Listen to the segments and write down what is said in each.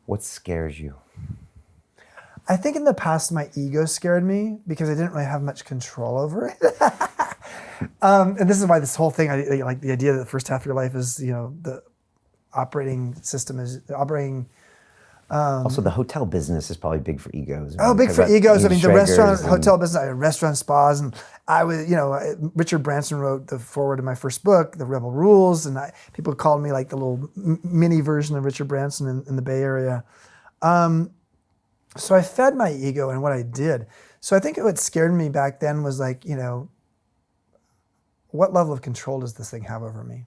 What scares you? I think in the past my ego scared me because I didn't really have much control over it. And this is why this whole thing, I like the idea that the first half of your life is, the operating system is operating. Also, the hotel business is probably big for egos. Oh, big for egos. I mean, the hotel business, I had restaurant spas, and I was, Richard Branson wrote the foreword of my first book, The Rebel Rules, and people called me like the little mini version of Richard Branson in the Bay Area. So I fed my ego in what I did. So I think what scared me back then was like, what level of control does this thing have over me?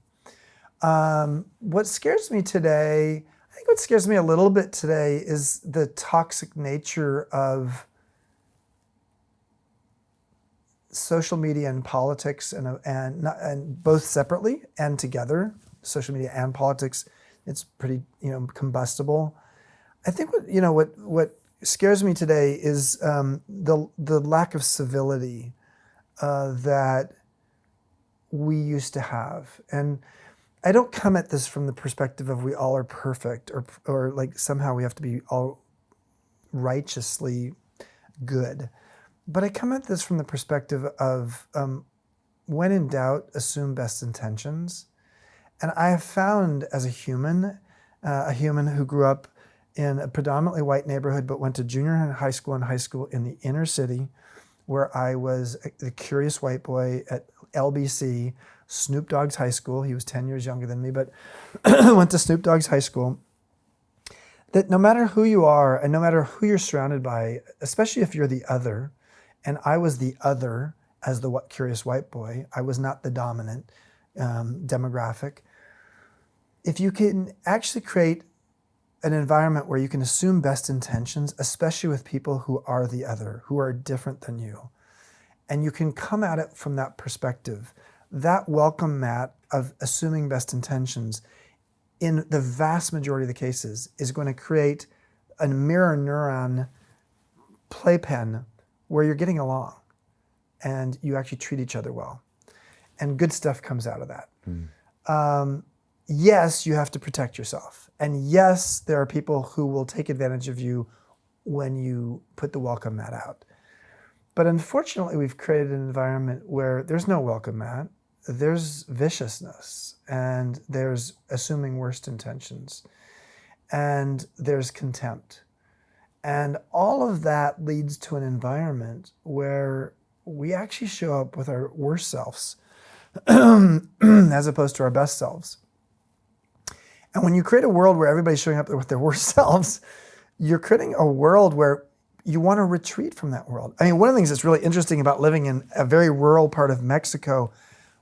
What scares me today, I think what scares me a little bit today is the toxic nature of social media and politics, and both separately and together, social media and politics. It's pretty, combustible. I think what scares me today is the lack of civility that we used to have. And I don't come at this from the perspective of we all are perfect or like somehow we have to be all righteously good. But I come at this from the perspective of when in doubt, assume best intentions. And I have found as a human who grew up in a predominantly white neighborhood, but went to junior and high school in the inner city, where I was the curious white boy at LBC, Snoop Dogg's high school. He was 10 years younger than me, but went to Snoop Dogg's high school. That no matter who you are and no matter who you're surrounded by, especially if you're the other, and I was the other as the curious white boy, I was not the dominant demographic. If you can actually create an environment where you can assume best intentions, especially with people who are the other, who are different than you, and you can come at it from that perspective, that welcome mat of assuming best intentions, in the vast majority of the cases, is going to create a mirror neuron playpen where you're getting along and you actually treat each other well. And good stuff comes out of that. Yes, you have to protect yourself. And yes, there are people who will take advantage of you when you put the welcome mat out. But unfortunately, we've created an environment where there's no welcome mat. There's viciousness, and there's assuming worst intentions, and there's contempt. And all of that leads to an environment where we actually show up with our worst selves as opposed to our best selves. And when you create a world where everybody's showing up with their worst selves, you're creating a world where you want to retreat from that world. I mean, one of the things that's really interesting about living in a very rural part of Mexico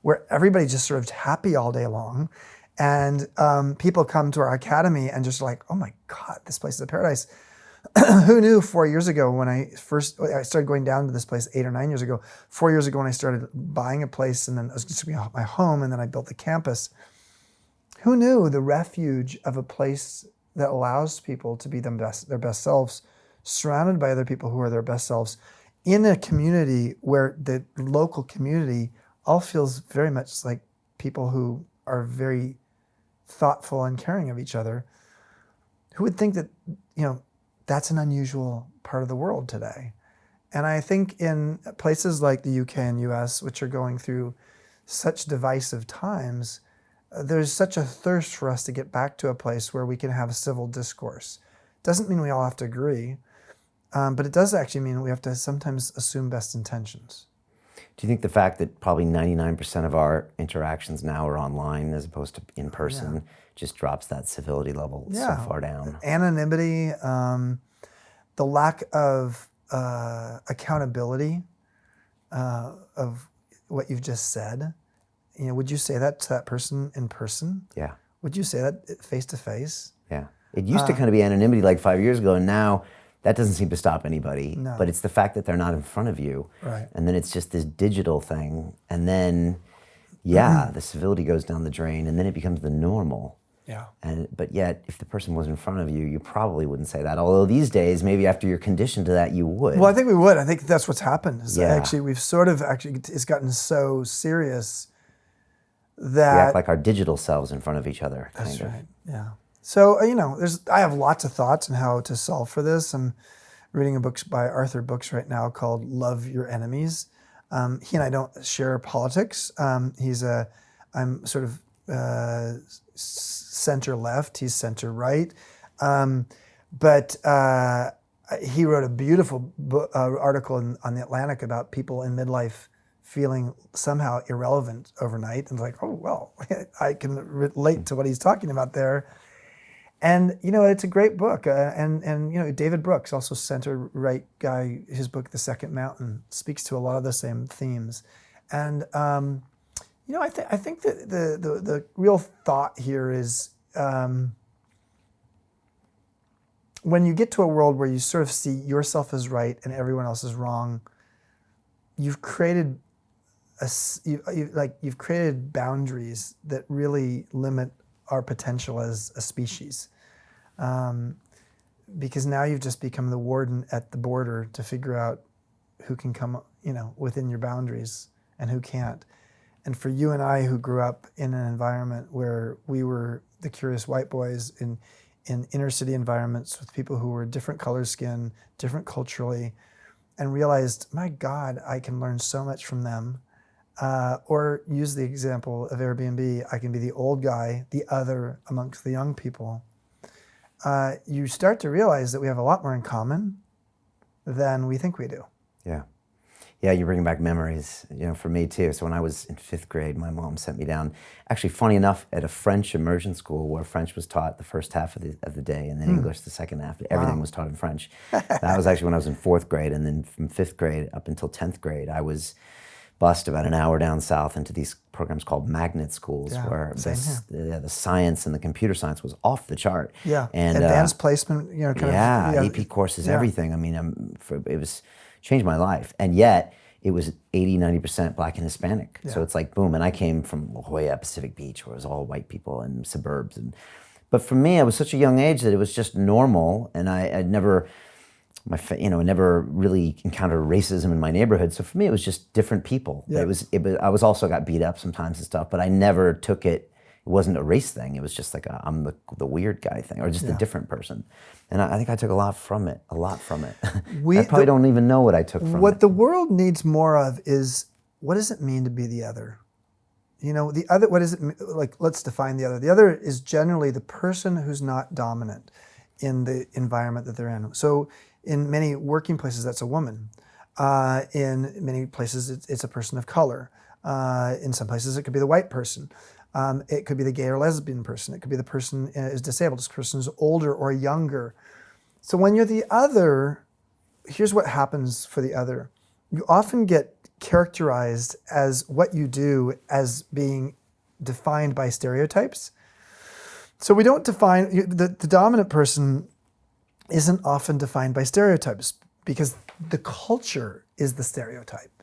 where everybody's just sort of happy all day long, and people come to our academy and just like, oh my God, this place is a paradise. Who knew 4 years ago when I started going down to this place 8 or 9 years ago, 4 years ago when I started buying a place, and then it was just going to be my home, and then I built the campus. Who knew the refuge of a place that allows people to be their best selves, surrounded by other people who are their best selves, in a community where the local community all feels very much like people who are very thoughtful and caring of each other. Who would think that, that's an unusual part of the world today? And I think in places like the UK and US, which are going through such divisive times, there's such a thirst for us to get back to a place where we can have a civil discourse. Doesn't mean we all have to agree, but it does actually mean we have to sometimes assume best intentions. Do you think the fact that probably 99% of our interactions now are online as opposed to in person just drops that civility level so far down? Anonymity, the lack of accountability of what you've just said. Would you say that to that person in person? Yeah. Would you say that face to face? Yeah. It used to kind of be anonymity like 5 years ago, and now that doesn't seem to stop anybody. No. But it's the fact that they're not in front of you. Right. And then it's just this digital thing. And then, the civility goes down the drain, and then it becomes the normal. Yeah. But yet, if the person was in front of you, you probably wouldn't say that. Although these days, maybe after you're conditioned to that, you would. Well, I think we would. I think that's what's happened. Actually, we've it's gotten so serious that... we act like our digital selves in front of each other. That's right, yeah. So, I have lots of thoughts on how to solve for this. I'm reading a book by Arthur Brooks right now called Love Your Enemies. He and I don't share politics. I'm sort of center left, he's center right. But he wrote a beautiful article on The Atlantic about people in midlife feeling somehow irrelevant overnight. And like, oh, well, I can relate to what he's talking about there. And, it's a great book. And David Brooks, also center right guy, his book, The Second Mountain, speaks to a lot of the same themes. And, I think that the real thought here is when you get to a world where you sort of see yourself as right and everyone else is wrong, you've created you've created boundaries that really limit our potential as a species, because now you've just become the warden at the border to figure out who can come, within your boundaries and who can't. And for you and I, who grew up in an environment where we were the curious white boys in inner city environments with people who were different color skin, different culturally, and realized, my God, I can learn so much from them. Or use the example of AirBNB, I can be the old guy, the other amongst the young people. You start to realize that we have a lot more in common than we think we do. Yeah. Yeah, you're bringing back memories, for me too. So when I was in 5th grade, my mom sent me down, actually funny enough, at a French immersion school where French was taught the first half of the day and then English the second half. Everything was taught in French. That was actually when I was in 4th grade, and then from 5th grade up until 10th grade, I was bused about an hour down south into these programs called magnet schools, where the science and the computer science was off the chart. Yeah, and advanced placement, AP courses, everything. I mean, it was changed my life, and yet it was 80-90% Black and Hispanic. So it's like boom, and I came from La Jolla, Pacific Beach, where it was all white people and suburbs, but for me, I was such a young age that it was just normal, and I'd never. I never really encountered racism in my neighborhood. So for me, it was just different people. Yeah. I was also got beat up sometimes and stuff, but I never took it. It wasn't a race thing. It was just like I'm the weird guy thing, or just a different person. And I think I took a lot from it. I probably don't even know what I took from it. What the world needs more of is, what does it mean to be the other? The other. What is it like? Let's define the other. The other is generally the person who's not dominant in the environment that they're in. So in many working places, that's a woman. In many places, it's a person of color. In some places, it could be the white person. It could be the gay or lesbian person. It could be the person is disabled. This person is older or younger. So when you're the other, here's what happens for the other. You often get characterized as what you do as being defined by stereotypes. So we don't define, the dominant person isn't often defined by stereotypes because the culture is the stereotype,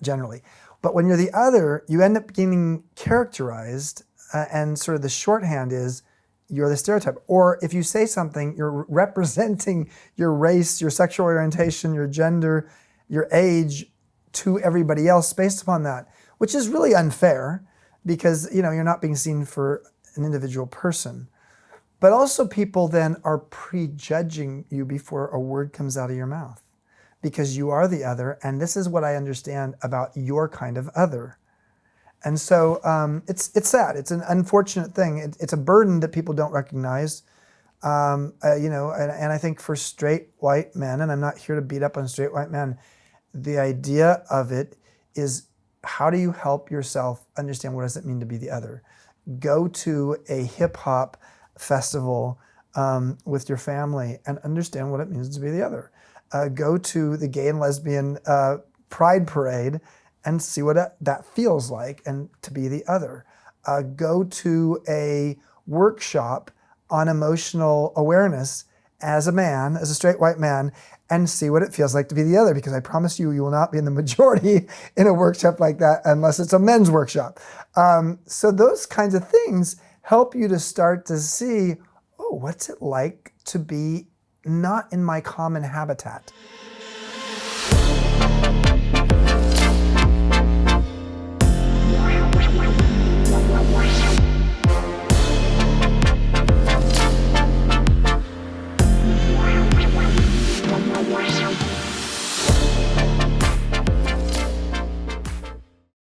generally. But when you're the other, you end up getting characterized, and sort of the shorthand is you're the stereotype. Or if you say something, you're representing your race, your sexual orientation, your gender, your age to everybody else based upon that, which is really unfair because you're not being seen for an individual person. But also people then are prejudging you before a word comes out of your mouth because you are the other, and this is what I understand about your kind of other. And so it's sad. It's an unfortunate thing. It's a burden that people don't recognize. And I think for straight white men, and I'm not here to beat up on straight white men, the idea of it is, how do you help yourself understand what does it mean to be the other? Go to a hip hop festival with your family and understand what it means to be the other. Go to the gay and lesbian pride parade and see what that feels like and to be the other. Go to a workshop on emotional awareness as a man, as a straight white man, and see what it feels like to be the other, because I promise you, you will not be in the majority in a workshop like that unless it's a men's workshop. So those kinds of things help you to start to see, oh, what's it like to be not in my common habitat?